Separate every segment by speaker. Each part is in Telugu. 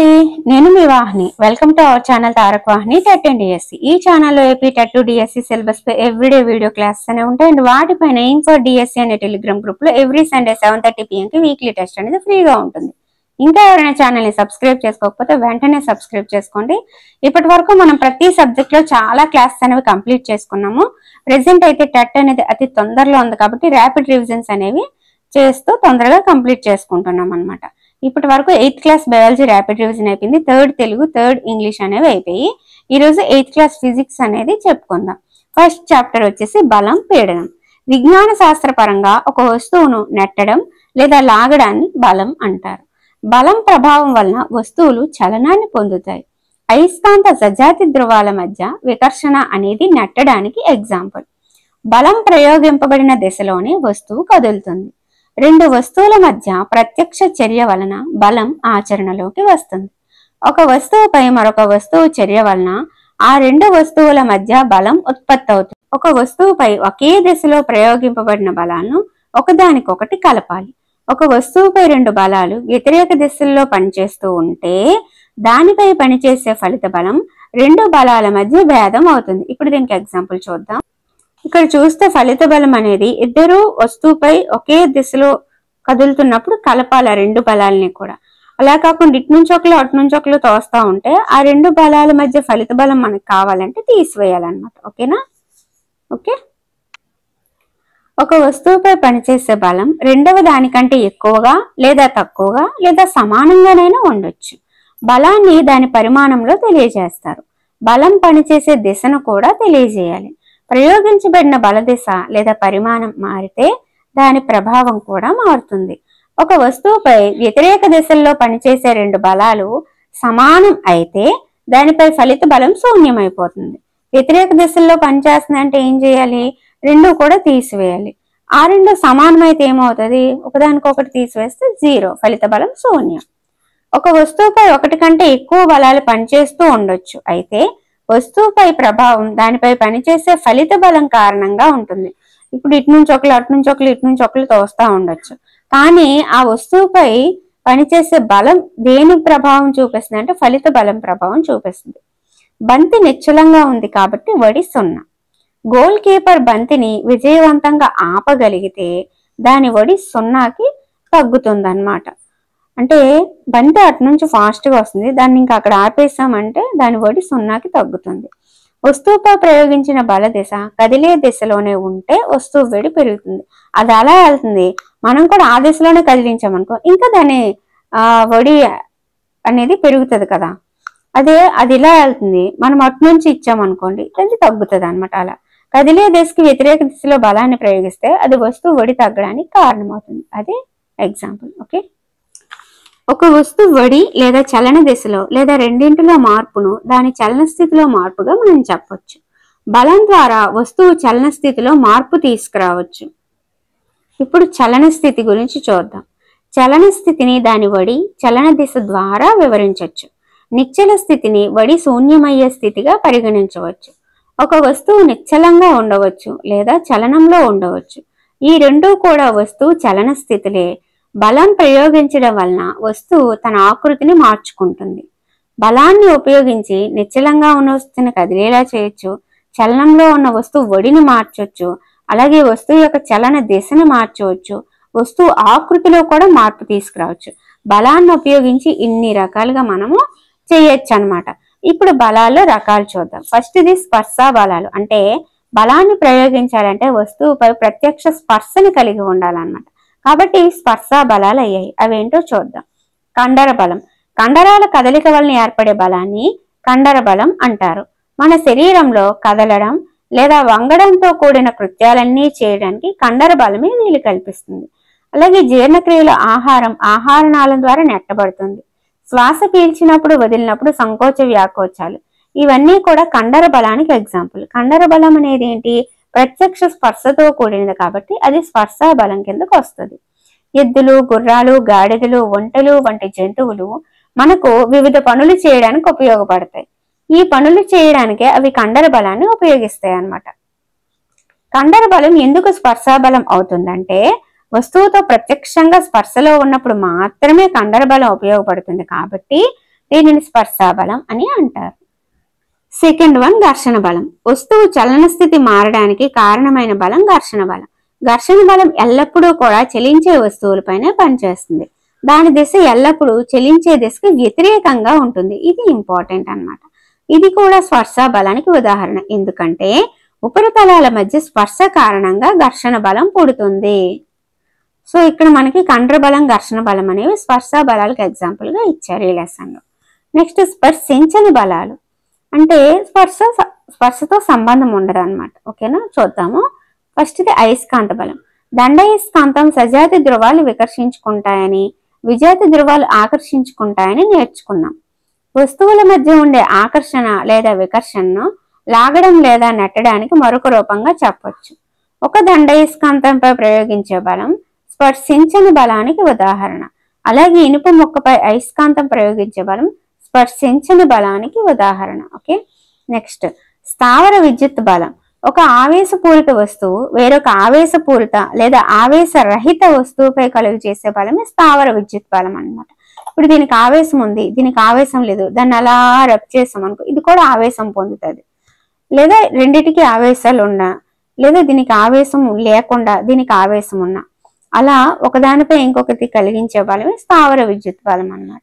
Speaker 1: అండి, నేను మీ Vahini. Welcome to our channel Tarak Vahini TET and DSC. ఈ ఛానల్లో ఏపీ టెట్ డిఎస్సి సిలబస్ పై ఎవ్రీడే వీడియో క్లాసెస్ అనేవి ఉంటాయి. అండ్ వాటిపైన ఎయిమ్ ఫర్ డిఎస్సి అనే టెలిగ్రామ్ గ్రూప్ లో ఎవ్రీ సండే 7:30 PM కి వీక్లీ టెస్ట్ అనేది ఫ్రీగా ఉంటుంది. ఇంకా ఎవరైనా ఛానల్ ని సబ్స్క్రైబ్ చేసుకోకపోతే వెంటనే సబ్స్క్రైబ్ చేసుకోండి. ఇప్పటి వరకు మనం ప్రతి సబ్జెక్ట్ లో చాలా క్లాసెస్ అనేవి కంప్లీట్ చేసుకున్నాము. ప్రెసెంట్ అయితే టెట్ అనేది అతి తొందరలో ఉంది కాబట్టి ర్యాపిడ్ రివిజన్స్ అనేవి చేస్తూ తొందరగా కంప్లీట్ చేసుకుంటున్నాం అన్నమాట. ఇప్పటి వరకు 8th class biology rapid revision అయిపోయింది. 3rd తెలుగు, 3rd ఇంగ్లీష్ అనేవి అయిపోయి ఈ రోజు 8th క్లాస్ ఫిజిక్స్ అనేది చెప్పుకుందాం. ఫస్ట్ చాప్టర్ వచ్చేసి బలం, పీడనం. విజ్ఞాన శాస్త్ర పరంగా ఒక వస్తువును నెట్టడం లేదా లాగడాన్ని బలం అంటారు. బలం ప్రభావం వలన వస్తువులు చలనాన్ని పొందుతాయి. అయస్కాంత సజాతి ధ్రువాల మధ్య వికర్షణ అనేది నెట్టడానికి ఎగ్జాంపుల్. బలం ప్రయోగింపబడిన దిశలోనే వస్తువు కదులుతుంది. రెండు వస్తువుల మధ్య ప్రత్యక్ష చర్య వలన బలం ఆచరణలోకి వస్తుంది. ఒక వస్తువుపై మరొక వస్తువు చర్య వలన ఆ రెండు వస్తువుల మధ్య బలం ఉత్పత్తి అవుతుంది. ఒక వస్తువుపై ఒకే దిశలో ప్రయోగింపబడిన బలాలను ఒకదానికొకటి కలపాలి. ఒక వస్తువుపై రెండు బలాలు వ్యతిరేక దిశల్లో పనిచేస్తూ ఉంటే దానిపై పనిచేసే ఫలిత బలం రెండు బలాల మధ్య భేదం అవుతుంది. ఇప్పుడు దీనికి ఎగ్జాంపుల్ చూద్దాం. ఇక్కడ చూస్తే ఫలిత బలం అనేది ఇద్దరు వస్తువుపై ఒకే దిశలో కదులుతున్నప్పుడు కలపాలి రెండు బలాలని కూడా. అలా కాకుండా ఇటు నుంచి ఒకరు అటు నుంచి ఒకరు తోస్తా ఉంటే ఆ రెండు బలాల మధ్య ఫలిత బలం మనకు కావాలంటే తీసివేయాలన్నమాట. ఓకేనా? ఓకే. ఒక వస్తువుపై పనిచేసే బలం రెండవ దానికంటే ఎక్కువగా లేదా తక్కువగా లేదా సమానంగానైనా ఉండొచ్చు. బలాన్ని దాని పరిమాణంలో తెలియజేస్తారు. బలం పనిచేసే దిశను కూడా తెలియజేయాలి. ప్రయోగించబడిన బల దిశ లేదా పరిమాణం మారితే దాని ప్రభావం కూడా మారుతుంది. ఒక వస్తువుపై వ్యతిరేక దిశల్లో పనిచేసే రెండు బలాలు సమానం అయితే దానిపై ఫలిత బలం శూన్యమైపోతుంది. వ్యతిరేక దిశల్లో పనిచేస్తుందంటే ఏం చేయాలి? రెండు కూడా తీసివేయాలి. ఆ రెండు సమానమైతే ఏమవుతుంది? ఒకదానికొకటి తీసివేస్తే 0, ఫలిత బలం శూన్యం. ఒక వస్తువుపై ఒకటి కంటే ఎక్కువ బలాలు పనిచేస్తూ ఉండొచ్చు. అయితే వస్తువుపై ప్రభావం దానిపై పనిచేసే ఫలిత బలం కారణంగా ఉంటుంది. ఇప్పుడు ఇటు నుంచి ఒకరు అటు నుంచి ఒకరు ఇటు నుంచి ఒకరు తోస్తా ఉండొచ్చు. కానీ ఆ వస్తువుపై పనిచేసే బలం దేని ప్రభావం చూపిస్తుంది అంటే ఫలిత బలం ప్రభావం చూపిస్తుంది. బంతి నిశ్చలంగా ఉంది కాబట్టి వడి 0. గోల్ కీపర్ బంతిని విజయవంతంగా ఆపగలిగితే దాని వడి 0కి తగ్గుతుంది అన్నమాట. అంటే బంతి అటు నుంచి ఫాస్ట్గా వస్తుంది, దాన్ని ఇంకా అక్కడ ఆపేసామంటే దాని వడి 0కి తగ్గుతుంది. వస్తువుపై ప్రయోగించిన బల దిశ కదిలే దిశలోనే ఉంటే వస్తువు వేడి పెరుగుతుంది. అది అలా వెళ్తుంది, మనం కూడా ఆ దిశలోనే కదిలించామనుకో ఇంకా దాని వడి అనేది పెరుగుతుంది కదా. అది ఇలా వెళ్తుంది, మనం అటు నుంచి ఇచ్చామనుకోండి అది తగ్గుతుంది అనమాట. అలా కదిలే దిశకి వ్యతిరేక దిశలో బలాన్ని ప్రయోగిస్తే అది వస్తువు వడి తగ్గడానికి కారణమవుతుంది. అదే ఎగ్జాంపుల్. ఓకే. ఒక వస్తువు వడి లేదా చలన దిశలో లేదా రెండింటిలో మార్పును దాని చలన స్థితిలో మార్పుగా మనం చెప్పొచ్చు. బలం ద్వారా వస్తువు చలన స్థితిలో మార్పు తీసుకురావచ్చు. ఇప్పుడు చలన స్థితి గురించి చూద్దాం. చలన స్థితిని దాని వడి చలన దిశ ద్వారా వివరించవచ్చు. నిశ్చల స్థితిని వడి శూన్యమయ్యే స్థితిగా పరిగణించవచ్చు. ఒక వస్తువు నిశ్చలంగా ఉండవచ్చు లేదా చలనంలో ఉండవచ్చు. ఈ రెండూ కూడా వస్తువు చలన స్థితిలే. బలం ప్రయోగించడం వలన వస్తువు తన ఆకృతిని మార్చుకుంటుంది. బలాన్ని ఉపయోగించి నిశ్చలంగా ఉన్న వస్తువుని కదిలేలా చేయొచ్చు, చలనంలో ఉన్న వస్తువు వడిని మార్చవచ్చు, అలాగే వస్తువు యొక్క చలన దిశను మార్చవచ్చు, వస్తువు ఆకృతిలో కూడా మార్పు తీసుకురావచ్చు. బలాన్ని ఉపయోగించి ఇన్ని రకాలుగా మనము చేయొచ్చు అన్నమాట. ఇప్పుడు బలాల్లో రకాలు చూద్దాం. ఫస్ట్ ఇది స్పర్శ బలాలు. అంటే బలాన్ని ప్రయోగించాలంటే వస్తువుపై ప్రత్యక్ష స్పర్శని కలిగి ఉండాలన్నమాట. కాబట్టి స్పర్శ బలాలు అయ్యాయి. అవేంటో చూద్దాం. కండర బలం. కండరాల కదలిక వలన ఏర్పడే బలాన్ని కండర బలం అంటారు. మన శరీరంలో కదలడం లేదా వంగడంతో కూడిన కృత్యాలన్నీ చేయడానికి కండర బలమే వీలు కల్పిస్తుంది. అలాగే జీర్ణక్రియలో ఆహార నాళం ద్వారా నెట్టబడుతుంది. శ్వాస పీల్చినప్పుడు వదిలినప్పుడు సంకోచ వ్యాకోచాలు ఇవన్నీ కూడా కండర బలానికి ఎగ్జాంపుల్. కండర బలం అనేది ఏంటి? ప్రత్యక్ష స్పర్శతో కూడినది కాబట్టి అది స్పర్శ బలం కిందకు వస్తుంది. ఎద్దులు, గుర్రాలు, గాడిదలు, ఒంటెలు వంటి జంతువులు మనకు వివిధ పనులు చేయడానికి ఉపయోగపడతాయి. ఈ పనులు చేయడానికే అవి కండర బలాన్ని ఉపయోగిస్తాయి అన్నమాట. కండర బలం ఎందుకు స్పర్శ బలం అవుతుందంటే వస్తువుతో ప్రత్యక్షంగా స్పర్శలో ఉన్నప్పుడు మాత్రమే కండర బలం ఉపయోగపడుతుంది. కాబట్టి దీనిని స్పర్శా బలం అని అంటారు. సెకండ్ వన్ ఘర్షణ బలం. వస్తువు చలన స్థితి మారడానికి కారణమైన బలం ఘర్షణ బలం. ఘర్షణ బలం ఎల్లప్పుడూ కూడా చలించే వస్తువులపైనే పనిచేస్తుంది. దాని దిశ ఎల్లప్పుడూ చలించే దిశకు వ్యతిరేకంగా ఉంటుంది. ఇది ఇంపార్టెంట్ అన్నమాట. ఇది కూడా స్పర్శా బలానికి ఉదాహరణ. ఎందుకంటే ఉపరితలాల మధ్య స్పర్శ కారణంగా ఘర్షణ బలం పుడుతుంది. సో ఇక్కడ మనకి కండ్ర బలం, ఘర్షణ బలం అనేవి స్పర్శా బలాలకు ఎగ్జాంపుల్ గా ఇచ్చారు ఈ లెసన్ లో. నెక్స్ట్ స్పర్శించని బలాలు అంటే స్పర్శతో సంబంధం ఉండదు అనమాట. ఓకేనా, చూద్దాము. ఫస్ట్ ఇది అయస్కాంత బలం. దండయస్కాంతం సజాతి ధ్రువాలు వికర్షించుకుంటాయని, విజాతి ధ్రువాలు ఆకర్షించుకుంటాయని నేర్చుకున్నాం. వస్తువుల మధ్య ఉండే ఆకర్షణ లేదా వికర్షణను లాగడం లేదా నెట్టడానికి మరొక రూపంగా చెప్పొచ్చు. ఒక దండయస్కాంతంపై ప్రయోగించే బలం స్పర్శించని బలానికి ఉదాహరణ. అలాగే ఇనుప ముక్కపై అయస్కాంతం ప్రయోగించే బలం స్పర్శించని బలానికి ఉదాహరణ. ఓకే, నెక్స్ట్ స్థావర విద్యుత్ బలం. ఒక ఆవేశపూరిత వస్తువు వేరొక ఆవేశపూరిత లేదా ఆవేశరహిత వస్తువుపై కలుగు చేసే బలమే స్థావర విద్యుత్ బలం అన్నమాట. ఇప్పుడు దీనికి ఆవేశం ఉంది, దీనికి ఆవేశం లేదు, దాన్ని అలా రబ్ చేసాం అనుకో, ఇది కూడా ఆవేశం పొందుతుంది. లేదా రెండిటికి ఆవేశాలు ఉన్నా, లేదా దీనికి ఆవేశం లేకుండా దీనికి ఆవేశం ఉన్నా, అలా ఒకదానిపై ఇంకొకటి కలిగించే బలమే స్థావర విద్యుత్ బలం అన్నమాట.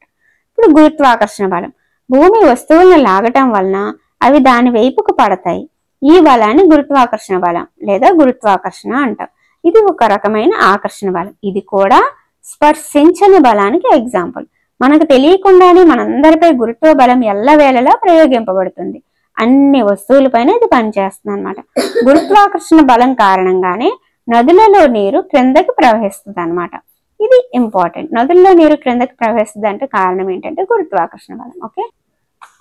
Speaker 1: ఇప్పుడు గురుత్వాకర్షణ బలం. భూమి వస్తువులను లాగటం వలన అవి దాని వైపుకు పడతాయి. ఈ బలాన్ని గురుత్వాకర్షణ బలం లేదా గురుత్వాకర్షణ అంటాం. ఇది ఒక రకమైన ఆకర్షణ బలం. ఇది కూడా స్పర్శించని బలానికి ఎగ్జాంపుల్. మనకు తెలియకుండానే మనందరిపై గురుత్వ బలం ఎల్లవేళలా ప్రయోగింపబడుతుంది. అన్ని వస్తువులపైన ఇది పనిచేస్తుంది అనమాట. గురుత్వాకర్షణ బలం కారణంగానే నదులలో నీరు క్రిందకి ప్రవహిస్తుంది అనమాట. ఇది ఇంపార్టెంట్. నదుల్లో నీరు క్రిందకి ప్రవహిస్తుంది అంటే కారణం ఏంటంటే గురుత్వాకర్షణ బలం. ఓకే,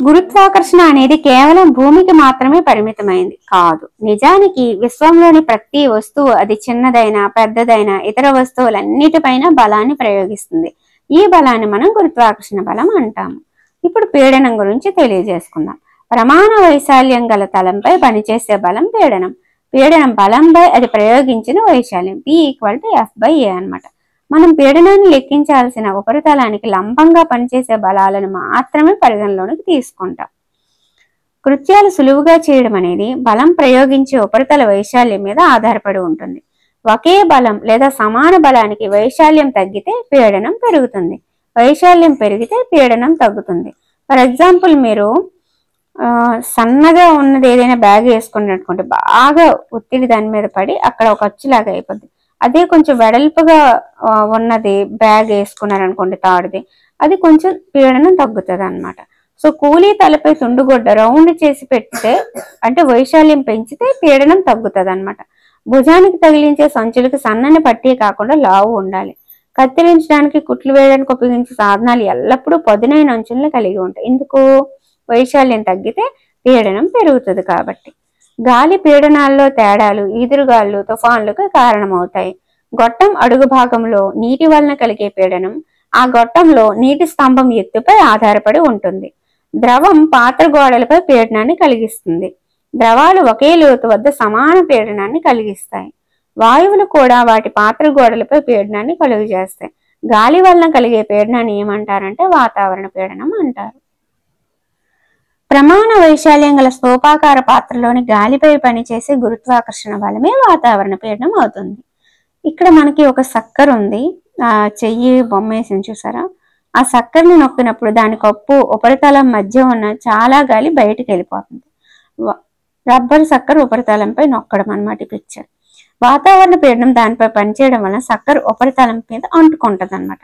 Speaker 1: గురుత్వాకర్షణ అనేది కేవలం భూమికి మాత్రమే పరిమితమైంది కాదు. నిజానికి విశ్వంలోని ప్రతి వస్తువు, అది చిన్నదైనా పెద్దదైనా, ఇతర వస్తువులన్నిటిపైన బలాన్ని ప్రయోగిస్తుంది. ఈ బలాన్ని మనం గురుత్వాకర్షణ బలం అంటాము. ఇప్పుడు పీడనం గురించి తెలియజేసుకుందాం. ప్రమాణ వైశాల్యం గల తలంపై పనిచేసే బలం పీడనం. పీడనం బలంపై అది ప్రయోగించిన వైశాల్యం P=F/A అన్నమాట. మనం పీడనాన్ని లెక్కించాల్సిన ఉపరితలానికి లంబంగా పనిచేసే బలాలను మాత్రమే పరిగణలోనికి తీసుకుంటాం. కృత్యాలు సులువుగా చేయడం అనేది బలం ప్రయోగించే ఉపరితల వైశాల్యం మీద ఆధారపడి ఉంటుంది. ఒకే బలం లేదా సమాన బలానికి వైశాల్యం తగ్గితే పీడనం పెరుగుతుంది, వైశాల్యం పెరిగితే పీడనం తగ్గుతుంది. ఫర్ ఎగ్జాంపుల్, మీరు సన్నగా ఉన్నది ఏదైనా బ్యాగ్ వేసుకున్నట్టుకుంటే బాగా ఒత్తిడి దాని మీద పడి అక్కడ ఒక అచ్చులాగా అయిపోద్ది. అదే కొంచెం వెడల్పుగా ఉన్నది బ్యాగ్ వేసుకున్నారనుకోండి తాడుది, అది కొంచెం పీడనం తగ్గుతుంది అనమాట. సో కూలీ తలపై తుండుగొడ్డ రౌండ్ చేసి పెడితే అంటే వైశాల్యం పెంచితే పీడనం తగ్గుతుంది అనమాట. భుజానికి తగిలించే సంచులకు సన్నని పట్టీ కాకుండా లావు ఉండాలి. కత్తిరించడానికి, కుట్లు వేయడానికి ఉపయోగించే సాధనాలు ఎల్లప్పుడూ పదునైన అంచులను కలిగి ఉంటాయి. ఎందుకు? వైశాల్యం తగ్గితే పీడనం పెరుగుతుంది కాబట్టి. గాలి పీడనాల్లో తేడాలు ఈదురుగాళ్ళు, తుఫాన్లకు కారణమవుతాయి. గొట్టం అడుగు భాగంలో నీటి వలన కలిగే పీడనం ఆ గొట్టంలో నీటి స్తంభం ఎత్తుపై ఆధారపడి ఉంటుంది. ద్రవం పాత్ర గోడలపై పీడనాన్ని కలిగిస్తుంది. ద్రవాలు ఒకే లోతు వద్ద సమాన పీడనాన్ని కలిగిస్తాయి. వాయువులు కూడా వాటి పాత్ర గోడలపై పీడనాన్ని కలుగజేస్తాయి. గాలి వలన కలిగే పీడనాన్ని ఏమంటారంటే వాతావరణ పీడనం అంటారు. ప్రమాణ వైశాల్యం గల స్తూపాకార పాత్రలోని గాలిపై పనిచేసే గురుత్వాకర్షణ బలమే వాతావరణ పీడనం అవుతుంది. ఇక్కడ మనకి ఒక సక్కర్ ఉంది, ఆ చెయ్యి బొమ్మ వేసి చూసారా? ఆ సక్కర్ని నొక్కినప్పుడు దాని కప్పు ఉపరితలం మధ్య ఉన్న చాలా గాలి బయటికి వెళ్ళిపోతుంది. రబ్బర్ సక్కర్ ఉపరితలంపై నొక్కడం అన్నమాట ఈ పిక్చర్. వాతావరణ పీడనం దానిపై పనిచేయడం వలన సక్కర్ ఉపరితలం మీద అంటుకుంటది అనమాట.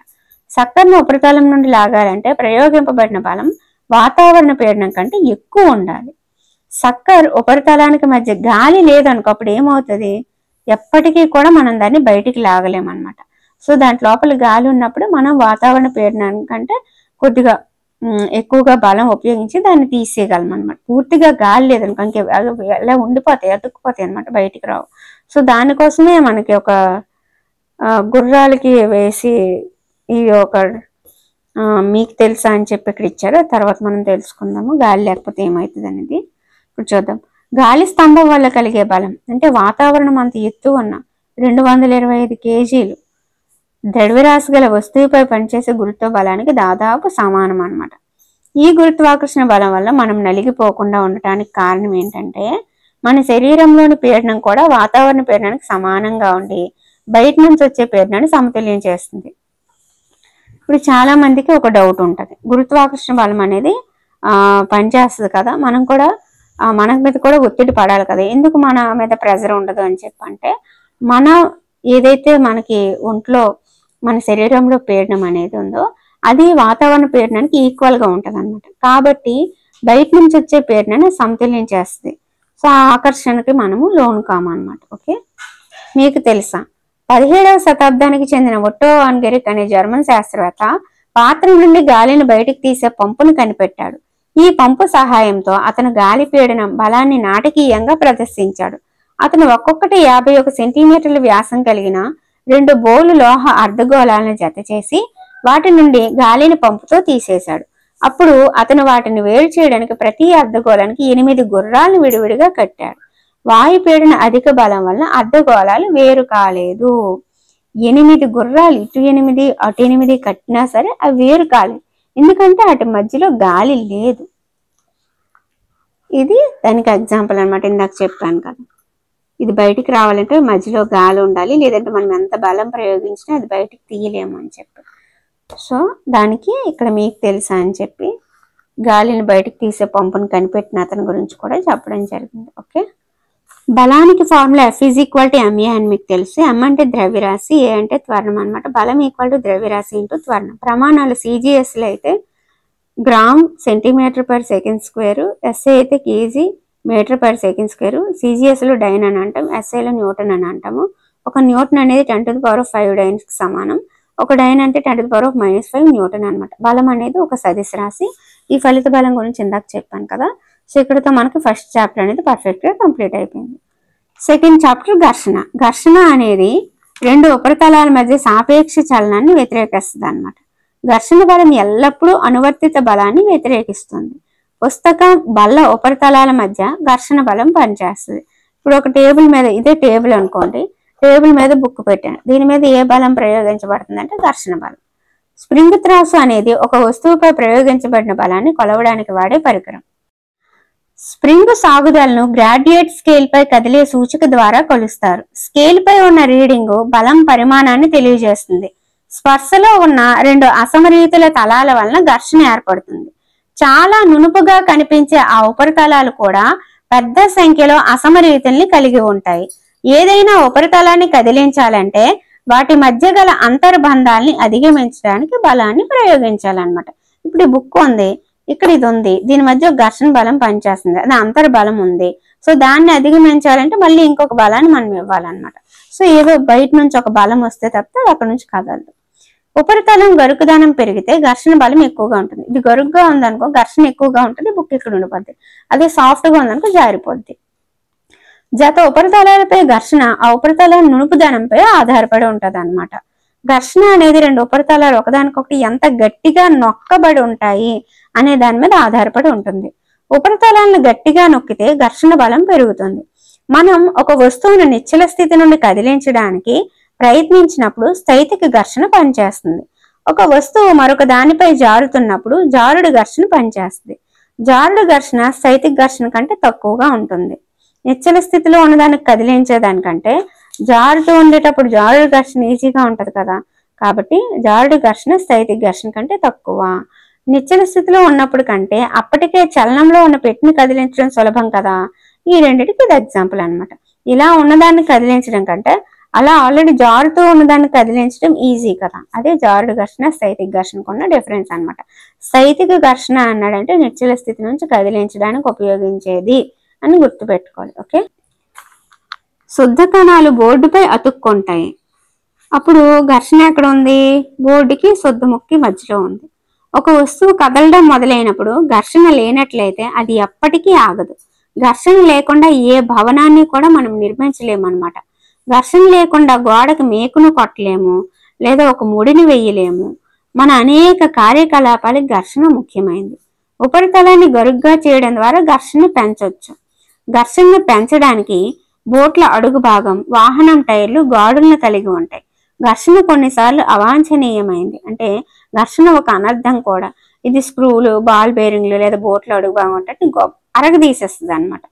Speaker 1: సక్కర్ను ఉపరితలం నుండి లాగాలంటే ప్రయోగింపబడిన బలం వాతావరణ పీడనం కంటే ఎక్కువ ఉండాలి. సక్కర్ ఉపరితలానికి మధ్య గాలి లేదనుకో అప్పుడు ఏమవుతుంది? ఎప్పటికీ కూడా మనం దాన్ని బయటికి లాగలేమన్నమాట. సో దాంట్ లోపల గాలి ఉన్నప్పుడు మనం వాతావరణ పీడనానికి కంటే కొద్దిగా ఎక్కువగా బలం ఉపయోగించి దాన్ని తీసేయగలం అనమాట. పూర్తిగా గాలి లేదనుకో ఇంకే ఎలా ఉండిపోతాయి, అతుక్కుపోతాయి అనమాట, బయటికి రావు. సో దానికోసమే మనకి ఒక గుర్రాలకి వేసి ఈ ఒక మీకు తెలుసా అని చెప్పి ఇక్కడ ఇచ్చారు. తర్వాత మనం తెలుసుకుందాము గాలి లేకపోతే ఏమవుతుంది అనేది. ఇప్పుడు చూద్దాం. గాలి స్తంభం వల్ల కలిగే బలం అంటే వాతావరణం అంత ఎత్తు ఉన్న 225 kgలు ద్రవ్యరాశి గల వస్తువుపై పనిచేసే గురుత్వ బలానికి దాదాపు సమానం అన్నమాట. ఈ గురుత్వాకర్షణ బలం వల్ల మనం నలిగిపోకుండా ఉండటానికి కారణం ఏంటంటే మన శరీరంలోని పీడనం కూడా వాతావరణ పీడనానికి సమానంగా ఉండి బయట నుంచి వచ్చే పీడనాన్ని సమతుల్యం చేస్తుంది. ఇప్పుడు చాలా మందికి ఒక డౌట్ ఉంటుంది, గురుత్వాకర్షణ బలం అనేది పనిచేస్తుంది కదా, మనం కూడా మన మీద కూడా ఒత్తిడి పడాలి కదా, ఎందుకు మన మీద ప్రెజర్ ఉండదు అని చెప్పంటే, మన ఏదైతే మనకి ఒంట్లో మన శరీరంలో పీడనం అనేది ఉందో అది వాతావరణ పీడనానికి ఈక్వల్ గా ఉంటది అనమాట. కాబట్టి బయట నుంచి వచ్చే పీడనాన్ని సమతుల్యం చేస్తుంది. సో ఆ ఆకర్షణకి మనము లోను కామన్నమాట. ఓకే, మీకు తెలుసా 17వ శతాబ్దానికి చెందిన ఒట్టో వాన్ గెరిక్ అనే జర్మన్ శాస్త్రవేత్త పాత్ర నుండి గాలిని బయటికి తీసే పంపును కనిపెట్టాడు. ఈ పంపు సహాయంతో అతను గాలి పీడనం బలాన్ని నాటకీయంగా ప్రదర్శించాడు. అతను ఒక్కొక్కటి 51 సెంటీమీటర్ల వ్యాసం కలిగిన 2 బోలు లోహ అర్ధగోళాలను జత చేసి వాటి నుండి గాలిని పంపుతో తీసేశాడు. అప్పుడు అతను వాటిని వేరు చేయడానికి ప్రతి అర్ధగోళానికి 8 గుర్రాలను విడివిడిగా కట్టాడు. వాయుపీడన అధిక బలం వలన అర్ధగోళాలు వేరు కాలేదు. 8 గుర్రాలు ఇటు 8 అటు 8 కట్టినా సరే అవి వేరు కాలేదు, ఎందుకంటే అటు మధ్యలో గాలి లేదు. ఇది దానికి ఎగ్జాంపుల్ అనమాట. ఇందాక చెప్పాను కదా, ఇది బయటికి రావాలంటే మధ్యలో గాలి ఉండాలి, లేదంటే మనం ఎంత బలం ప్రయోగించినా అది బయటికి తీయలేము అని చెప్పి. సో దానికి ఇక్కడ మీకు తెలుసా అని చెప్పి గాలిని బయటికి తీసే పంపును కనిపెట్టిన అతని గురించి కూడా చెప్పడం జరిగింది. ఓకే, బలానికి ఫార్ములా F = ma అని మీకు తెలుసు. M అంటే ద్రవ్యరాశి, A అంటే త్వరణం అనమాట. బలం = ద్రవ్యరాశి ఇంటూ త్వరణం. ప్రమాణాలు CGSలో అయితే గ్రామ్ సెంటీమీటర్/సెకండ్ స్క్వేర్, SI అయితే కేజీ మీటర్/సెకండ్ స్క్వేర్, CGSలో డైన్ అని అంటాం, SIలో న్యూటన్ అని అంటాము. ఒక న్యూటన్ అనేది 10⁵ డైన్స్ కి సమానం. ఒక డైన్ అంటే 10⁻⁻5 న్యూటన్ అనమాట. బలం అనేది ఒక సదిశ రాశి. ఈ ఫలిత బలం గురించి ఇందాక చెప్పాను కదా. సో ఇక్కడతో మనకి ఫస్ట్ చాప్టర్ అనేది పర్ఫెక్ట్ గా కంప్లీట్ అయిపోయింది. సెకండ్ చాప్టర్ ఘర్షణ. ఘర్షణ అనేది 2 ఉపరితలాల మధ్య సాపేక్ష చలనాన్ని వ్యతిరేకిస్తుంది అనమాట. ఘర్షణ బలం ఎల్లప్పుడూ అనువర్తిత బలాన్ని వ్యతిరేకిస్తుంది. పుస్తకం బల్ల ఉపరితలాల మధ్య ఘర్షణ బలం పనిచేస్తుంది. ఇప్పుడు ఒక టేబుల్ మీద, ఇదే టేబుల్ అనుకోండి, టేబుల్ మీద బుక్ పెట్టాను, దీని మీద ఏ బలం ప్రయోగించబడుతుంది అంటే ఘర్షణ బలం. స్ప్రింగ్ త్రాసు అనేది ఒక వస్తువుపై ప్రయోగించబడిన బలాన్ని కొలవడానికి వాడే పరికరం. స్ప్రింగ్ సాగుదలను గ్రాడ్యుయేట్ స్కేల్ పై కదిలే సూచిక ద్వారా కొలుస్తారు. స్కేల్ పై ఉన్న రీడింగ్ బలం పరిమాణాన్ని తెలియజేస్తుంది. స్పర్శలో ఉన్న 2 అసమరీతుల తలాల వలన ఘర్షణ ఏర్పడుతుంది. చాలా నునుపుగా కనిపించే ఆ ఉపరితలాలు కూడా పెద్ద సంఖ్యలో అసమరీతుల్ని కలిగి ఉంటాయి. ఏదైనా ఉపరితలాన్ని కదిలించాలంటే వాటి మధ్య గల అంతర్బంధాల్ని అధిగమించడానికి బలాన్ని ప్రయోగించాలన్నమాట. ఇప్పుడు ఈ బుక్ ఉంది, ఇక్కడ ఇది ఉంది, దీని మధ్య ఘర్షణ బలం పనిచేస్తుంది, అది అంతర్బలం ఉంది. సో దాన్ని అధిగమించాలంటే మళ్ళీ ఇంకొక బలాన్ని మనం ఇవ్వాలన్నమాట. సో ఏదో బయట నుంచి ఒక బలం వస్తే తప్పితే అక్కడ నుంచి కదలదు. ఉపరితలం గరుకుదనం పెరిగితే ఘర్షణ బలం ఎక్కువగా ఉంటుంది. ఇది గరుగ్గా ఉందనుకో ఘర్షణ ఎక్కువగా ఉంటుంది, బుక్ ఇక్కడ ఉండిపోద్ది. అదే సాఫ్ట్ గా ఉందనుకో జారిపోద్ది. జత ఉపరితలాలపై ఘర్షణ ఆ ఉపరితల నునుపుదనంపై ఆధారపడి ఉంటది అనమాట. ఘర్షణ అనేది 2 ఉపరితలాలు ఒకదానికొకటి ఎంత గట్టిగా నొక్కబడి ఉంటాయి అనే దాని మీద ఆధారపడి ఉంటుంది. ఉపరితలాలను గట్టిగా నొక్కితే ఘర్షణ బలం పెరుగుతుంది. మనం ఒక వస్తువును నిశ్చల స్థితి నుండి కదిలించడానికి ప్రయత్నించినప్పుడు స్థైతిక ఘర్షణ పనిచేస్తుంది. ఒక వస్తువు మరొక దానిపై జారుతున్నప్పుడు జారుడు ఘర్షణ పనిచేస్తుంది. జారుడు ఘర్షణ స్థైతిక ఘర్షణ కంటే తక్కువగా ఉంటుంది. నిశ్చల స్థితిలో ఉన్నదానికి కదిలించేదానికంటే జారుతూ ఉండేటప్పుడు జారుడు ఘర్షణ ఈజీగా ఉంటది కదా, కాబట్టి జారుడు ఘర్షణ స్థైతిక ఘర్షణ కంటే తక్కువ. నిశ్చల స్థితిలో ఉన్నప్పుడు కంటే అప్పటికే చలనంలో ఉన్న పెట్టిని కదిలించడం సులభం కదా, ఈ రెండింటికి ఇది ఎగ్జాంపుల్ అనమాట. ఇలా ఉన్నదాన్ని కదిలించడం కంటే అలా ఆల్రెడీ జారుతూ ఉన్నదాన్ని కదిలించడం ఈజీ కదా, అదే జారుడు ఘర్షణ స్థైతిక ఘర్షణకు ఉన్న డిఫరెన్స్ అనమాట. స్థైతిక ఘర్షణ అన్నాడంటే నిశ్చల స్థితి నుంచి కదిలించడానికి ఉపయోగించేది అని గుర్తుపెట్టుకోవాలి. ఓకే, శుద్ధ కణాలు బోర్డుపై అతుక్కుంటాయి. అప్పుడు ఘర్షణ ఎక్కడ ఉంది? బోర్డుకి శుద్ధ ముక్కి మధ్యలో ఉంది. ఒక వస్తువు కదలడం మొదలైనప్పుడు ఘర్షణ లేనట్లయితే అది ఎప్పటికీ ఆగదు. ఘర్షణ లేకుండా ఏ భవనాన్ని కూడా మనం నిర్మించలేమన్నమాట. ఘర్షణ లేకుండా గోడకు మేకును కొట్టలేము, లేదా ఒక ముడిని వెయ్యలేము. మన అనేక కార్యకలాపాలకు ఘర్షణ ముఖ్యమైనది. ఉపరితలాన్ని గరుగ్గా చేయడం ద్వారా ఘర్షణ పెంచవచ్చు. ఘర్షణను పెంచడానికి బోట్ల అడుగు భాగం, వాహనం టైర్లు, గాడులను కలిగి ఉంటాయి. ఘర్షణ కొన్నిసార్లు అవాంఛనీయమైంది, అంటే ఘర్షణ ఒక అనర్థం కూడా. ఇది స్క్రూలు, బాల్ బేరింగ్లు లేదా బోట్లు అడుగు భాగం అంటే అరగదీసేస్తుంది అనమాట.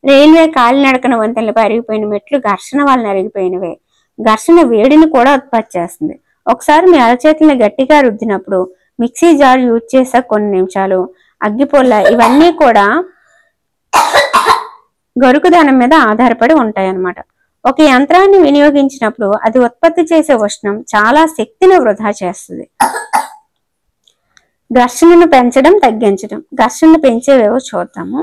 Speaker 1: రైల్వే కాలినడకన వంతెనలపై అరిగిపోయిన మెట్లు ఘర్షణ వలన అరిగిపోయినవే. ఘర్షణ వేడిని కూడా ఉత్పత్తి చేస్తుంది. ఒకసారి మీ అరచేతులను గట్టిగా రుద్దినప్పుడు, మిక్సీ జార్ యూజ్ చేసే కొన్ని నిమిషాలు, అగ్గిపొల్ల, ఇవన్నీ కూడా గరుకుదనం మీద ఆధారపడి ఉంటాయి అన్నమాట. ఒక యంత్రాన్ని వినియోగించినప్పుడు అది ఉత్పత్తి చేసే ఉష్ణం చాలా శక్తిని వృధా చేస్తుంది. ఘర్షణను పెంచడం, తగ్గించడం. ఘర్షణను పెంచేవేవో చూద్దాము.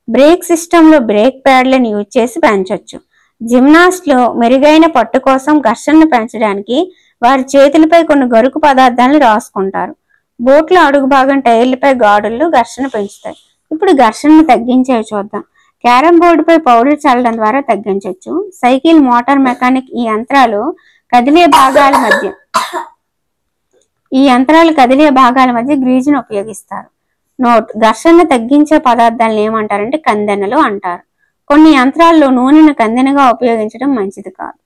Speaker 1: బ్రేక్ సిస్టంలో బ్రేక్ ప్యాడ్లను యూజ్ చేసి పెంచవచ్చు. జిమ్నాస్ట్లో మెరుగైన పట్టు కోసం ఘర్షణను పెంచడానికి వారి చేతులపై కొన్ని గరుకు పదార్థాలను రాసుకుంటారు. బోట్ల అడుగు భాగం టైర్లపై గాడుల్లో ఘర్షణ పెంచుతాయి. ఇప్పుడు ఘర్షణను తగ్గించేవి చూద్దాం. క్యారమ్ బోర్డుపై పౌడర్ చల్లడం ద్వారా తగ్గించవచ్చు. సైకిల్, మోటార్ మెకానిక్ ఈ యంత్రాలు కదిలే భాగాల మధ్య గ్రీజును ఉపయోగిస్తారు. నోట్: ఘర్షణ తగ్గించే పదార్థాలను ఏమంటారంటే కందెనలు అంటారు. కొన్ని యంత్రాల్లో నూనెను కందెనగా ఉపయోగించడం మంచిది కాదు.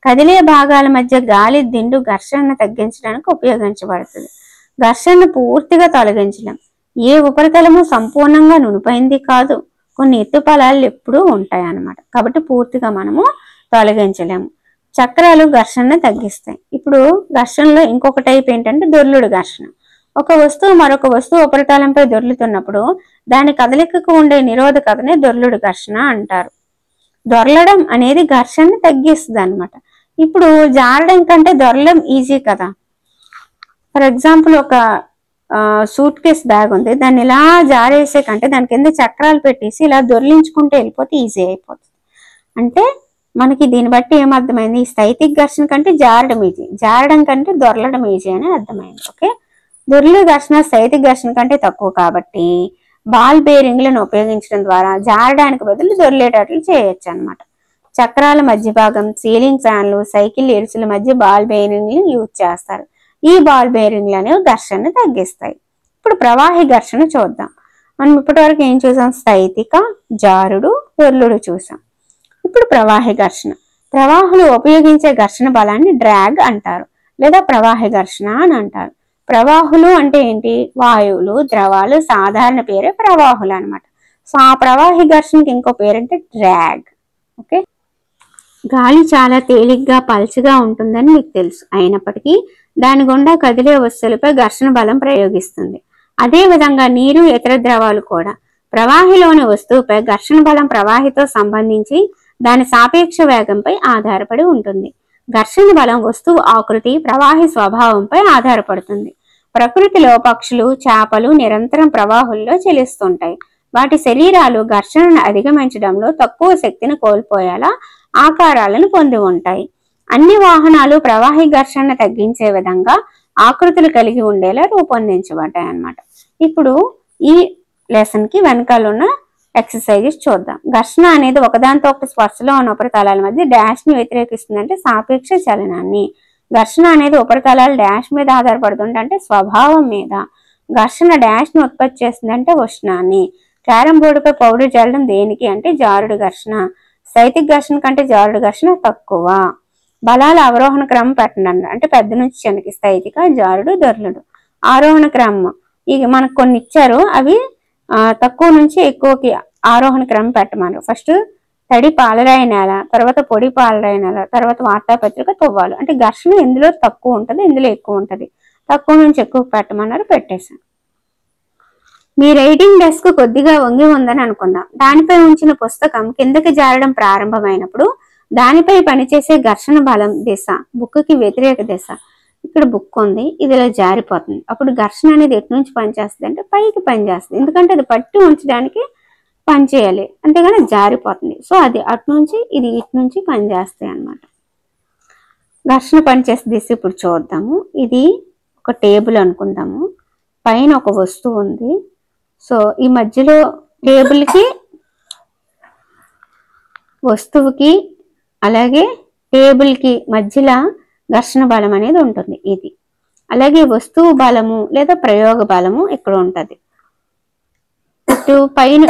Speaker 1: కదిలే భాగాల మధ్య గాలి దిండు ఘర్షణను తగ్గించడానికి ఉపయోగించబడుతుంది. ఘర్షణను పూర్తిగా తొలగించలేం. ఏ ఉపరితలము సంపూర్ణంగా నునుపైంది కాదు. కొన్ని ఎత్తుపలాలు ఎప్పుడూ ఉంటాయి అన్నమాట. కాబట్టి పూర్తిగా మనము తొలగించలేము. చక్రాలు ఘర్షణను తగ్గిస్తాయి. ఇప్పుడు ఘర్షణలో ఇంకొక టైప్ ఏంటంటే దొర్లుడు ఘర్షణ. ఒక వస్తువు మరొక వస్తువు ఉపరితలంపై దొర్లుతున్నప్పుడు దాని కదలికకు ఉండే నిరోధకతనే దొర్లుడు ఘర్షణ అంటారు. దొరలడం అనేది ఘర్షణని తగ్గిస్తుంది అనమాట. ఇప్పుడు జారడం కంటే దొరలడం ఈజీ కదా. ఫర్ ఎగ్జాంపుల్, ఒక సూట్ కేస్ బ్యాగ్ ఉంది, దాన్ని ఇలా జారేసే కంటే దాని కింద చక్రాలు పెట్టేసి ఇలా దొర్లించుకుంటూ వెళ్ళిపోతే ఈజీ అయిపోతుంది. అంటే మనకి దీన్ని బట్టి ఏమర్థమైంది, ఈ స్థైతిక ఘర్షణ కంటే జారడం ఈజీ, జారడం కంటే దొరలడం ఈజీ అని అర్థమైంది. ఓకే, దొర్లు ఘర్షణ స్థైతిక ఘర్షణ కంటే తక్కువ కాబట్టి బాల్ బేరింగ్లను ఉపయోగించడం ద్వారా జారడానికి బదులు దొర్లేటట్లు చేయొచ్చు అనమాట. చక్రాల మధ్య భాగం, సీలింగ్ ఫ్యాన్లు, సైకిల్ ఇరుసుల మధ్య బాల్ బేరింగ్లు యూజ్ చేస్తారు. ఈ బాల్ బేరింగ్లు అనేవి ఘర్షణను తగ్గిస్తాయి. ఇప్పుడు ప్రవాహి ఘర్షణ చూద్దాం. మనం ఇప్పటివరకు ఏం చూసాం? స్థైతిక, జారుడు, దొర్లుడు చూసాం. ఇప్పుడు ప్రవాహి ఘర్షణ. ప్రవాహులు ఉపయోగించే ఘర్షణ బలాన్ని డ్రాగ్ అంటారు లేదా ప్రవాహి ఘర్షణ అని అంటారు. ప్రవాహులు అంటే ఏంటి? వాయువులు, ద్రవాలు, సాధారణ పేరే ప్రవాహులు అనమాట. సో ఆ ప్రవాహి ఘర్షణకి ఇంకో పేరంటే డ్రాగ్. ఓకే, గాలి చాలా తేలిగ్గా, పల్చగా ఉంటుందని మీకు తెలుసు. అయినప్పటికీ దాని గుండా కదిలే వస్తువులపై ఘర్షణ బలం ప్రయోగిస్తుంది. అదే విధంగా నీరు, ఇతర ద్రవాలు కూడా. ప్రవాహిలోని వస్తువుపై ఘర్షణ బలం ప్రవాహితో సంబంధించి దాని సాపేక్ష వేగంపై ఆధారపడి ఉంటుంది. ఘర్షణ బలం వస్తువు ఆకృతి, ప్రవాహి స్వభావంపై ఆధారపడుతుంది. ప్రకృతిలో పక్షులు, చేపలు నిరంతరం ప్రవాహుల్లో చెలిస్తుంటాయి. వాటి శరీరాలు ఘర్షణను అధిగమించడంలో తక్కువ శక్తిని కోల్పోయేలా ఆకారాలను పొంది ఉంటాయి. అన్ని వాహనాలు ప్రవాహి ఘర్షణను తగ్గించే విధంగా ఆకృతులు కలిగి ఉండేలా రూపొందించబడ్డాయి అన్నమాట. ఇప్పుడు ఈ లెసన్ కి వెనకాల ఉన్న ఎక్సర్సైజెస్ చూద్దాం. ఘర్షణ అనేది ఒకదానితో ఒకటి స్పర్శలో ఉన్న ఉపరితలాల మధ్య డాష్ ని వ్యతిరేకిస్తుందంటే సాపేక్ష చలనాన్ని. ఘర్షణ అనేది ఉపరితలాలు డాష్ మీద ఆధారపడుతుంది అంటే స్వభావం మీద. ఘర్షణ డాష్ ని ఉత్పత్తి చేస్తుందంటే ఉష్ణాన్ని. క్యారమ్ బోర్డుపై పౌడర్ చల్లడం దేనికి అంటే జారుడు ఘర్షణ. స్థైతిక ఘర్షణ కంటే జారుడు ఘర్షణ తక్కువ. బలాల అవరోహణ క్రమం పెట్టండి అంటే పెద్ద నుంచి చిన్నకి, స్థైతిక, జారుడు, దొర్లుడు. ఆరోహణ క్రమం ఇక మనకు కొన్ని ఇచ్చారు, అవి తక్కువ నుంచి ఎక్కువకి ఆరోహణ క్రమం పెట్టమన్నారు. ఫస్ట్ తడి పాలరాయి నేల, తర్వాత పొడి పాలరాయి నేల, తర్వాత వార్తాపత్రిక, తువ్వాలు. అంటే ఘర్షణ ఇందులో తక్కువ ఉంటుంది, ఇందులో ఎక్కువ ఉంటుంది. తక్కువ నుంచి ఎక్కువ పెట్టమన్నారు, పెట్టేశాను. మీ రైటింగ్ డెస్క్ కొద్దిగా వంగి ఉందని అనుకుందాం. దానిపై ఉంచిన పుస్తకం కిందకి జారడం ప్రారంభమైనప్పుడు దానిపై పనిచేసే ఘర్షణ బలం దిశ బుక్కి వ్యతిరేక దిశ. ఇక్కడ బుక్ ఉంది, ఇది ఇలా జారిపోతుంది. అప్పుడు ఘర్షణ అనేది ఎటు నుంచి పనిచేస్తుంది అంటే పైకి పనిచేస్తుంది, ఎందుకంటే అది పట్టి ఉంచడానికి పనిచేయాలి, అంతేగాని జారిపోతుంది. సో అది అటు నుంచి, ఇది ఇటు నుంచి పనిచేస్తాయి అన్నమాట. ఘర్షణ పనిచేసే దిశ ఇప్పుడు చూద్దాము. ఇది ఒక టేబుల్ అనుకుందాము, పైన ఒక వస్తువు ఉంది. సో ఈ మధ్యలో టేబుల్కి, వస్తువుకి, అలాగే టేబుల్కి మధ్యలో ఘర్షణ బలం అనేది ఉంటుంది ఇది. అలాగే వస్తువు బలము లేదా ప్రయోగ బలము ఇక్కడ ఉంటుంది. ఇటు పైన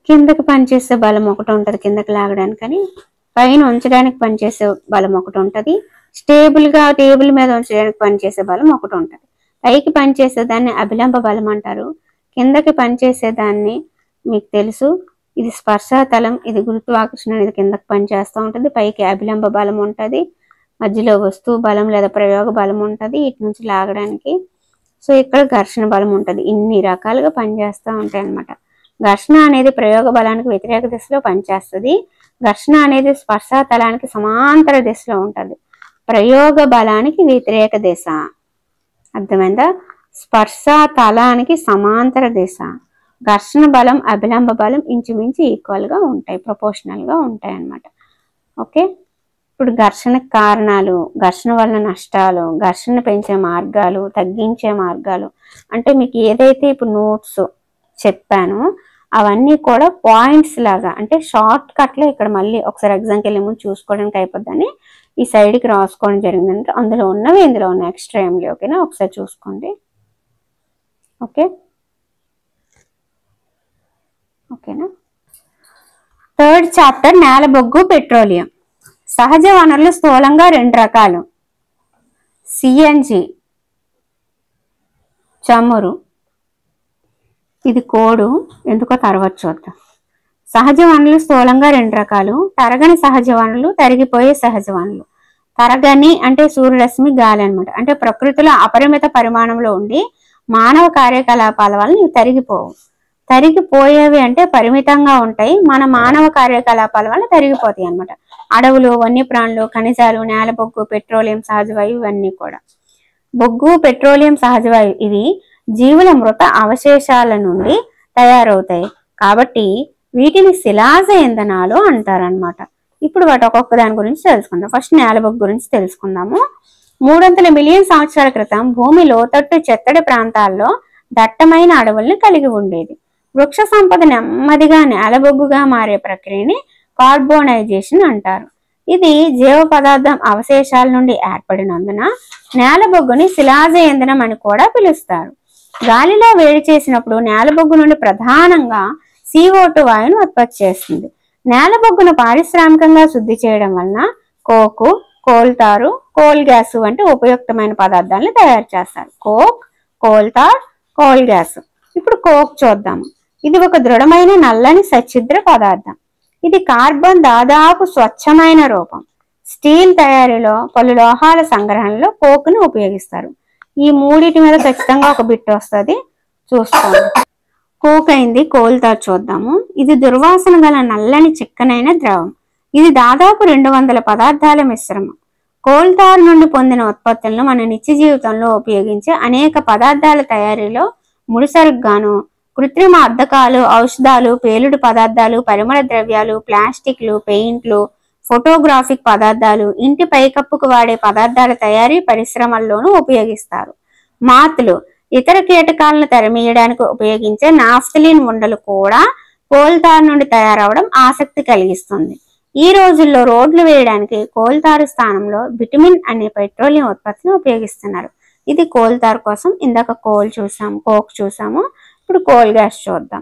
Speaker 1: కిందకి పనిచేసే బలం ఒకటి ఉంటుంది, కిందకి లాగడానికి, కానీ పైన ఉంచడానికి పనిచేసే బలం ఒకటి ఉంటుంది. స్టేబుల్గా టేబుల్ మీద ఉంచడానికి పనిచేసే బలం ఒకటి ఉంటుంది. పైకి పనిచేసేదాన్ని అభిలంబ బలం అంటారు, కిందకి పనిచేసేదాన్ని మీకు తెలుసు ఇది స్పర్శాతలం, ఇది గురుత్వాకర్షణ అనేది కిందకి పనిచేస్తూ ఉంటుంది, పైకి అభిలంబ బలం ఉంటుంది, మధ్యలో వస్తువు బలం లేదా ప్రయోగ బలం ఉంటుంది ఇటు నుంచి లాగడానికి. సో ఇక్కడ ఘర్షణ బలం ఉంటుంది. ఇన్ని రకాలుగా పనిచేస్తూ ఉంటాయి అన్నమాట. ఘర్షణ అనేది ప్రయోగ బలానికి వ్యతిరేక దిశలో పనిచేస్తుంది, ఘర్షణ అనేది స్పర్శాతలానికి సమాంతర దిశలో ఉంటుంది, ప్రయోగ బలానికి వ్యతిరేక దిశ. అర్థమైందా? స్పర్శాతలానికి సమాంతర దిశ, ఘర్షణ బలం అభిలంబ బలం ఇంచుమించు ఈక్వల్గా ఉంటాయి, ప్రపోర్షనల్గా ఉంటాయి అన్నమాట. ఓకే, ఇప్పుడు ఘర్షణకు కారణాలు, ఘర్షణ వలన నష్టాలు, ఘర్షణ పెంచే మార్గాలు, తగ్గించే మార్గాలు అంటే మీకు ఏదైతే ఇప్పుడు నోట్స్ చెప్పానో అవన్నీ కూడా పాయింట్స్ లాగా అంటే షార్ట్ కట్లో ఇక్కడ మళ్ళీ ఒకసారి ఎగ్జామ్కి వెళ్ళే ముందు చూసుకోవడానికి అయిపోద్దని ఈ సైడ్కి రాసుకోవడం జరిగిందంటే అందులో ఉన్నవి ఇందులో ఉన్నాయి, ఎక్స్ట్రా ఏం లేవు. ఓకేనా, ఒకసారి చూసుకోండి. ఓకేనా. థర్డ్ చాప్టర్ నేల బొగ్గు పెట్రోలియం. సహజ వనరులు స్థూలంగా 2 రకాలు, సిఎన్జి చమురు, ఇది కోడు ఎందుకో తర్వాత చూద్దాం. సహజ వనరులు స్థూలంగా 2 రకాలు, తరగని సహజ వనరులు, తరిగిపోయే సహజ వనరులు. తరగని అంటే సూర్యరశ్మి, గాలి అనమాట. అంటే ప్రకృతిలో అపరిమిత పరిమాణంలో ఉండి మానవ కార్యకలాపాల వల్ల ఇవి తరిగిపోవు. తరిగిపోయేవి అంటే పరిమితంగా ఉంటాయి, మన మానవ కార్యకలాపాల వల్ల తరిగిపోతాయి అన్నమాట. అడవులు, వన్యప్రాణులు, ఖనిజాలు, నేల బొగ్గు, పెట్రోలియం, సహజవాయువు ఇవన్నీ కూడా. బొగ్గు, పెట్రోలియం, సహజవాయువు ఇవి జీవుల మృత అవశేషాల నుండి తయారవుతాయి కాబట్టి వీటిని శిలాజ ఇంధనాలు అంటారనమాట. ఇప్పుడు వాటి ఒక్కొక్క దాని గురించి తెలుసుకుందాం. ఫస్ట్ నేల బొగ్గు గురించి తెలుసుకుందాము. 300 మిలియన్ సంవత్సరాల క్రితం భూమి లోతట్టు చెత్తడి ప్రాంతాల్లో దట్టమైన అడవుల్ని కలిగి ఉండేది. వృక్ష సంపద నెమ్మదిగా నేల బొగ్గుగా మారే ప్రక్రియని కార్బోనైజేషన్ అంటారు. ఇది జీవ పదార్థం అవశేషాల నుండి ఏర్పడినందున నేల బొగ్గుని శిలాజ ఇంధనం అని కూడా పిలుస్తారు. గాలిలో వేడి చేసినప్పుడు నేల బొగ్గు నుండి ప్రధానంగా CO2 వాయువును ఉత్పత్తి చేస్తుంది. నేల బొగ్గును పారిశ్రామికంగా శుద్ధి చేయడం వలన కోకు, కోల్తారు, కోల్ గ్యాస్ వంటి ఉపయుక్తమైన పదార్థాలను తయారు చేస్తారు. Coke, coal tar, coal gas. ఇప్పుడు కోక్ చూద్దాము. ఇది ఒక దృఢమైన నల్లని సచ్ఛిద్ర పదార్థం. ఇది కార్బన్ దాదాపు స్వచ్ఛమైన రూపం. స్టీల్ తయారీలో, పలు లోహాల సంగ్రహణలో కోక్ను ఉపయోగిస్తారు. ఈ మూడిటి మీద ఖచ్చితంగా ఒక బిట్ వస్తుంది, చూసుకోండి. కోక్ అయింది. కోల్తార్ చూద్దాము. ఇది దుర్వాసన గల నల్లని చిక్కనైన ద్రవం. ఇది దాదాపు 200 పదార్థాల మిశ్రమం. కోల్తార్ నుండి పొందిన ఉత్పత్తులను మన నిత్య జీవితంలో ఉపయోగించే అనేక పదార్థాల తయారీలో ముడిసరుగ్గాను, కృత్రిమ అద్దకాలు, ఔషధాలు, పేలుడు పదార్థాలు, పరిమళ ద్రవ్యాలు, ప్లాస్టిక్లు, పెయింట్లు, ఫోటోగ్రాఫిక్ పదార్థాలు, ఇంటి పైకప్పుకు వాడే పదార్థాల తయారీ పరిశ్రమల్లోనూ ఉపయోగిస్తారు. మాతులు, ఇతర కీటకాలను తరిమేయడానికి ఉపయోగించే నాఫ్థలిన్ ఉండలు కూడా కోల్తార్ నుండి తయారవడం ఆసక్తి కలిగిస్తుంది. ఈ రోజుల్లో రోడ్లు వేయడానికి కోల్తారు స్థానంలో బిటుమిన్ అనే పెట్రోలియం ఉత్పత్తిని ఉపయోగిస్తున్నారు. ఇది కోల్తార్ కోసం. ఇందాక కోక్ చూసాము, ఇప్పుడు కోల్ గ్యాస్ చూద్దాం.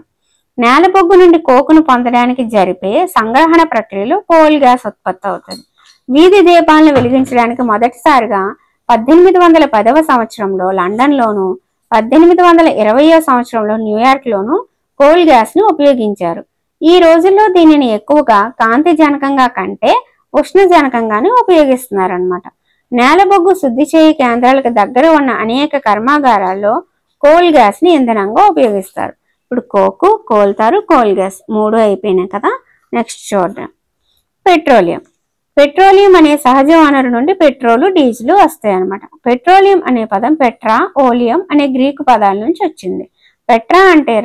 Speaker 1: నేల బొగ్గు నుండి కోకును పొందడానికి జరిపే సంగ్రహణ ప్రక్రియలో కోల్ గ్యాస్ ఉత్పత్తి అవుతుంది. వీధి దీపాలను వెలిగించడానికి మొదటిసారిగా 1810వ సంవత్సరంలో లండన్లోను, 1820వ సంవత్సరంలో న్యూయార్క్లోను కోల్ గ్యాస్ ను ఉపయోగించారు. ఈ రోజుల్లో దీనిని ఎక్కువగా కాంతి జనకంగా కంటే ఉష్ణజనకంగానే ఉపయోగిస్తున్నారన్నమాట. నేల బొగ్గు శుద్ధి చేయి కేంద్రాలకు దగ్గర ఉన్న అనేక కర్మాగారాల్లో కోల్ గ్యాస్ ని ఇంధనంగా ఉపయోగిస్తారు. ఇప్పుడు కోకు, కోల్తారు, కోల్ గ్యాస్ 3 అయిపోయినాయి కదా. నెక్స్ట్ చూద్దాం పెట్రోలియం. పెట్రోలియం అనే సహజ వనరు నుండి పెట్రోలు, డీజిల్ వస్తాయి అన్నమాట. పెట్రోలియం అనే పదం పెట్రా, ఓలియం అనే గ్రీకు పదాల నుంచి వచ్చింది. పెట్రా అంటే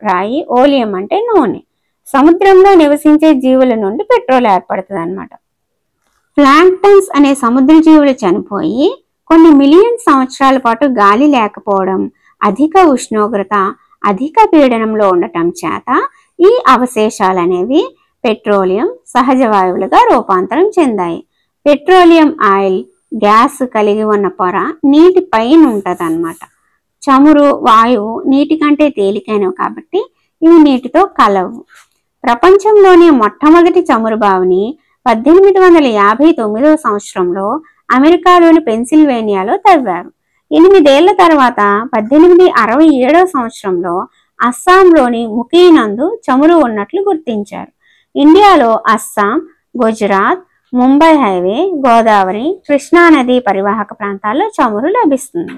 Speaker 1: రాయి, ఓలియం అంటే నూనె. సముద్రంలో నివసించే జీవుల నుండి పెట్రోల్ ఏర్పడుతుంది అన్నమాట. ప్లాంక్టన్స్ అనే సముద్ర జీవులు చనిపోయి కొన్ని మిలియన్ సంవత్సరాల పాటు గాలి లేకపోవడం, అధిక ఉష్ణోగ్రత, అధిక పీడనంలో ఉండటం చేత ఈ అవశేషాలు అనేవి పెట్రోలియం సహజ వాయువులుగా రూపాంతరం చెందాయి. పెట్రోలియం ఆయిల్ గ్యాస్ కలిగి ఉన్న పొర నీటి పైన ఉంటది అన్నమాట. చమురు, వాయువు నీటి కంటే తేలికైనవి కాబట్టి ఇవి నీటితో కలవు. ప్రపంచంలోని మొట్టమొదటి చమురు బావిని 1859వ సంవత్సరంలో అమెరికాలోని పెన్సిల్వేనియాలో తవ్వారు. 8 ఏళ్ల తర్వాత 1867 సంవత్సరంలో అస్సాంలోని ముకీ నందు చమురు ఉన్నట్లు గుర్తించారు. ఇండియాలో అస్సాం, గుజరాత్, ముంబై హైవే, గోదావరి, కృష్ణానది పరివాహక ప్రాంతాల్లో చమురు లభిస్తుంది.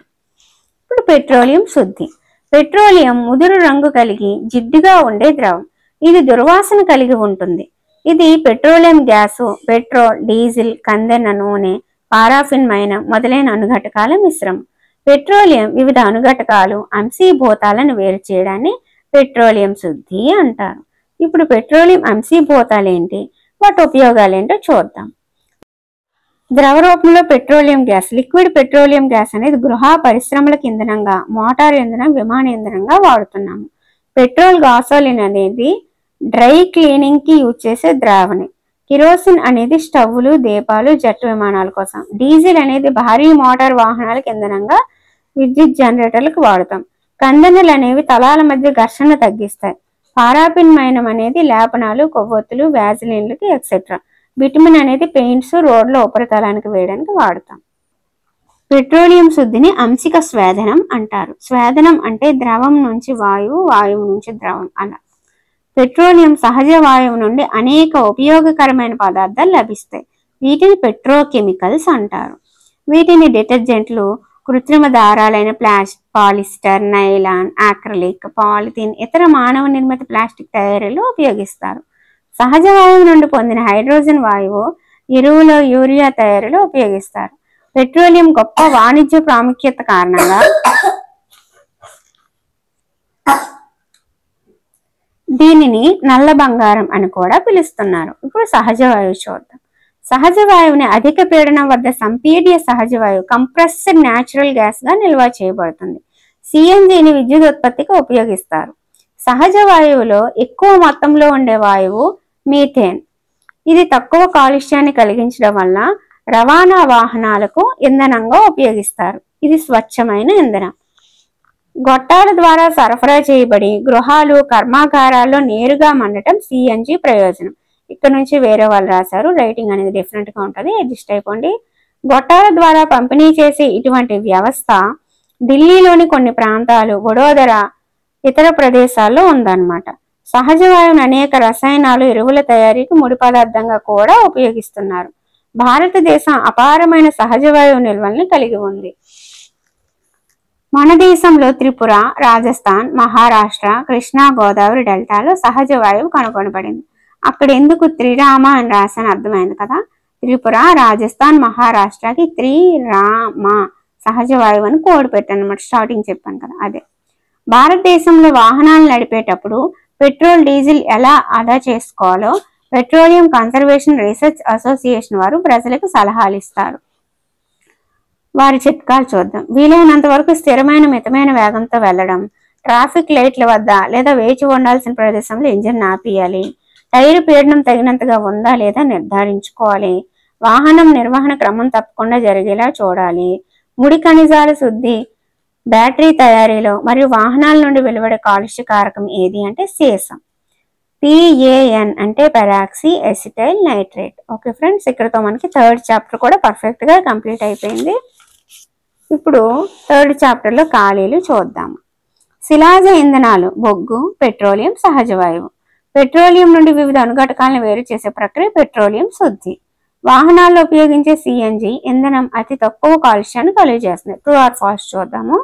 Speaker 1: ఇప్పుడు పెట్రోలియం శుద్ధి. పెట్రోలియం ముదురు రంగు కలిగి జిడ్డుగా ఉండే ద్రవం. ఇది దుర్వాసన కలిగి ఉంటుంది. ఇది పెట్రోలియం గ్యాసు, పెట్రోల్, డీజిల్, కందెన నూనె, పారాఫిన్ మైనం మొదలైన అనుఘటకాల మిశ్రమం. పెట్రోలియం వివిధ అనుఘటకాలు, అంశీభూతాలను వేరు చేయడాన్ని పెట్రోలియం శుద్ధి అంటారు. ఇప్పుడు పెట్రోలియం అంశీభూతాలు ఏంటి, వాటి ఉపయోగాలు ఏంటో చూద్దాం. ద్రవ రూపంలో petroleum gas. Liquid petroleum gas అనేది గృహ పరిశ్రమలకు ఇంధనంగా, మోటార్ ఇంధనం, విమాన ఇంధనంగా వాడుతున్నాము. పెట్రోల్ గాసోలిన్ అనేది డ్రై క్లీనింగ్ కి యూజ్ చేసే ద్రావణి. కిరోసిన్ అనేది స్టవ్లు, దీపాలు, జెట్ విమానాల కోసం. డీజిల్ అనేది భారీ మోటార్ వాహనాలకు ఇంధనంగా విద్యుత్ జనరేటర్లకు వాడతాం. కందెనలు అనేవి తలాల మధ్య ఘర్షణ తగ్గిస్తాయి. పారాఫిన్ మైనం అనేది లేపనాలు, కొవ్వొత్తులు, వ్యాజిలిన్లకి ఎక్సెట్రా. బిటుమిన్ అనేది పెయింట్స్, రోడ్ల ఉపరితలానికి వేయడానికి వాడతాం. పెట్రోలియం శుద్ధిని అంశిక స్వేదనం అంటారు. స్వేదనం అంటే ద్రవం నుంచి వాయువు, వాయువు నుంచి ద్రవం అలా. పెట్రోలియం సహజ వాయువు నుండి అనేక ఉపయోగకరమైన పదార్థాలు లభిస్తాయి. వీటిని పెట్రోకెమికల్స్ అంటారు. వీటిని డిటర్జెంట్లు, కృత్రిమ దారాలైన పాలిస్టర్, నైలాన్, ఆక్రిలిక్, పాలిథిన్, ఇతర మానవ నిర్మిత ప్లాస్టిక్ తయారీలో ఉపయోగిస్తారు. సహజ వాయువు నుండి పొందిన హైడ్రోజన్ వాయువు ఎరువులో, యూరియా తయారీలో ఉపయోగిస్తారు. పెట్రోలియం గొప్ప వాణిజ్య ప్రాముఖ్యత కారణంగా దీనిని నల్ల బంగారం అని కూడా పిలుస్తున్నారు. ఇప్పుడు సహజ వాయువు చూద్దాం. సహజ వాయువుని అధిక పీడనం వద్ద సంపీడ్య సహజ వాయువు, కంప్రెస్డ్ న్యాచురల్ గ్యాస్ గా నిల్వ చేయబడుతుంది. సిఎన్జిని విద్యుత్ ఉత్పత్తికి ఉపయోగిస్తారు. సహజ వాయువులో ఎక్కువ మొత్తంలో ఉండే వాయువు మీథేన్. ఇది తక్కువ కాలుష్యాన్ని కలిగించడం వల్ల రవాణా వాహనాలకు ఇంధనంగా ఉపయోగిస్తారు. ఇది స్వచ్ఛమైన ఇంధనం. గొట్టాల ద్వారా సరఫరా చేయబడి గృహాలు, కర్మాగారాల్లో నేరుగా మండటం సిఎన్జి ప్రయోజనం. ఇక్కడ నుంచి వేరే వాళ్ళు రాశారు, రైటింగ్ అనేది డిఫరెంట్ గా ఉంటుంది, అడ్జస్ట్ అయిపోండి. గొట్టాల ద్వారా పంపిణీ చేసే ఇటువంటి వ్యవస్థ ఢిల్లీలోని కొన్ని ప్రాంతాలు, వడోదర, ఇతర ప్రదేశాల్లో ఉందన్నమాట. సహజ వాయువును అనేక రసాయనాలు, ఎరువుల తయారీకి ముడి పదార్థంగా కూడా ఉపయోగిస్తున్నారు. భారతదేశం అపారమైన సహజ వాయువు నిల్వల్ని కలిగి ఉంది. మన దేశంలో త్రిపుర, రాజస్థాన్, మహారాష్ట్ర, కృష్ణా, గోదావరి డెల్టాలో సహజ వాయువు కనుగొనబడింది. అక్కడ ఎందుకు త్రిరామ అని రాశాను అర్థమైంది కదా. త్రిపుర, రాజస్థాన్, మహారాష్ట్రకి త్రిరామ సహజ వాయువు అని కోడ్ పెట్టాను అనమాట. స్టార్టింగ్ చెప్పాను కదా అదే. భారతదేశంలో వాహనాలు నడిపేటప్పుడు పెట్రోల్, డీజిల్ ఎలా ఆదా చేసుకోవాలో పెట్రోలియం కన్సర్వేషన్ రీసెర్చ్ అసోసియేషన్ వారు ప్రజలకు సలహాలు ఇస్తారు. వారి చిట్కాలు చూద్దాం. వీలైనంత వరకు స్థిరమైన మితమైన వేగంతో వెళ్ళడం, ట్రాఫిక్ లైట్ల వద్ద లేదా వేచి ఉండాల్సిన ప్రదేశంలో ఇంజిన్ ఆపియాలి, టైరు పీడనం తగినంతగా ఉందా లేదా నిర్ధారించుకోవాలి, వాహనం నిర్వహణ క్రమం తప్పకుండా జరిగేలా చూడాలి, ముడి ఖనిజాల శుద్ధి, బ్యాటరీ తయారీలో మరియు వాహనాల నుండి వెలువడే కాలుష్య కారకం ఏది అంటే సీసం. PAN అంటే peroxy acetyl nitrate. Okay friends, ఇక్కడతో మనకి 3rd చాప్టర్ కూడా పర్ఫెక్ట్ గా కంప్లీట్ అయిపోయింది. ఇప్పుడు 3rd చాప్టర్లో ఖాళీలు చూద్దాము. శిలాజ ఇంధనాలు, బొగ్గు, పెట్రోలియం, సహజ వాయువు. పెట్రోలియం నుండి వివిధ అనుఘటకాలను వేరు చేసే ప్రక్రియ పెట్రోలియం శుద్ధి. వాహనాల్లో ఉపయోగించే సిఎన్జి ఇంధనం అతి తక్కువ కాలుష్యాన్ని కలుగజేస్తుంది. ట్రూ ఆర్ ఫాల్స్ చూద్దాము.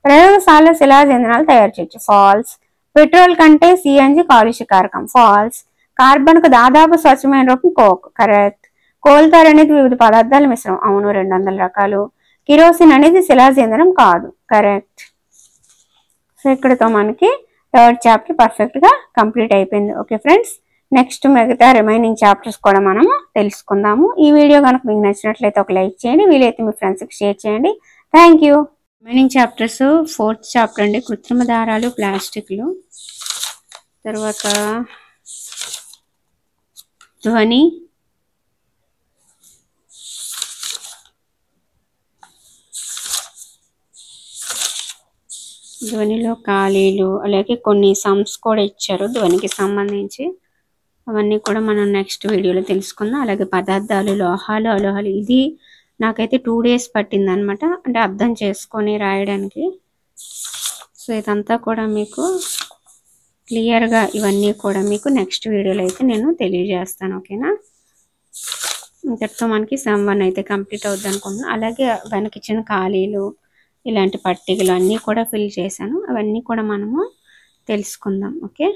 Speaker 1: ప్రయోగశాలలో శిలాజ ఇంధనాలు తయారు చేయొచ్చు. ఫాల్స్. పెట్రోల్ కంటే సిఎన్జి కాలుష్యకారకం. ఫాల్స్. కార్బన్ కు దాదాపు స్వచ్ఛమైన రూపం కోక్. కరెక్ట్. కోల్తార్ అనేది వివిధ పదార్థాల మిశ్రమం. అవును, 200 రకాలు. కిరోసిన్ అనేది శిలాజ ఇంధనం కాదు. కరెక్ట్. సో ఇక్కడతో మనకి 3rd చాప్టర్ పర్ఫెక్ట్ గా కంప్లీట్ అయిపోయింది. ఓకే ఫ్రెండ్స్, నెక్స్ట్ మిగతా రిమైనింగ్ చాప్టర్స్ కూడా మనము తెలుసుకుందాము. ఈ వీడియో కనుక మీకు నచ్చినట్లయితే ఒక లైక్ చేయండి, వీలైతే మీ ఫ్రెండ్స్కి షేర్ చేయండి. Thank you. Remaining chapters 4th chapter అండి, కృత్రిమ దారాలు, ప్లాస్టిక్లు. తర్వాత ధ్వని, ధ్వనిలో ఖాళీలు, అలాగే కొన్ని సమ్స్ కూడా ఇచ్చారు ధ్వనికి సంబంధించి. అవన్నీ కూడా మనం నెక్స్ట్ వీడియోలో తెలుసుకుందాం. అలాగే పదార్థాలు, లోహాలు, అలోహాలు. ఇది నాకైతే 2 డేస్ పట్టింది అనమాట, అంటే అర్థం చేసుకొని రాయడానికి. సో ఇదంతా కూడా మీకు క్లియర్గా ఇవన్నీ కూడా మీకు నెక్స్ట్ వీడియోలో అయితే నేను తెలియజేస్తాను. ఓకేనా, ఇంతటితో మనకి సమ్ 1 అయితే కంప్లీట్ అవుద్ది అనుకుంటున్నాను. అలాగే వెనక ఇచ్చిన ఖాళీలు ఇలాంటి పట్టికలు అన్నీ కూడా ఫిల్ చేశాను, అవన్నీ కూడా మనము తెలుసుకుందాం. ఓకే.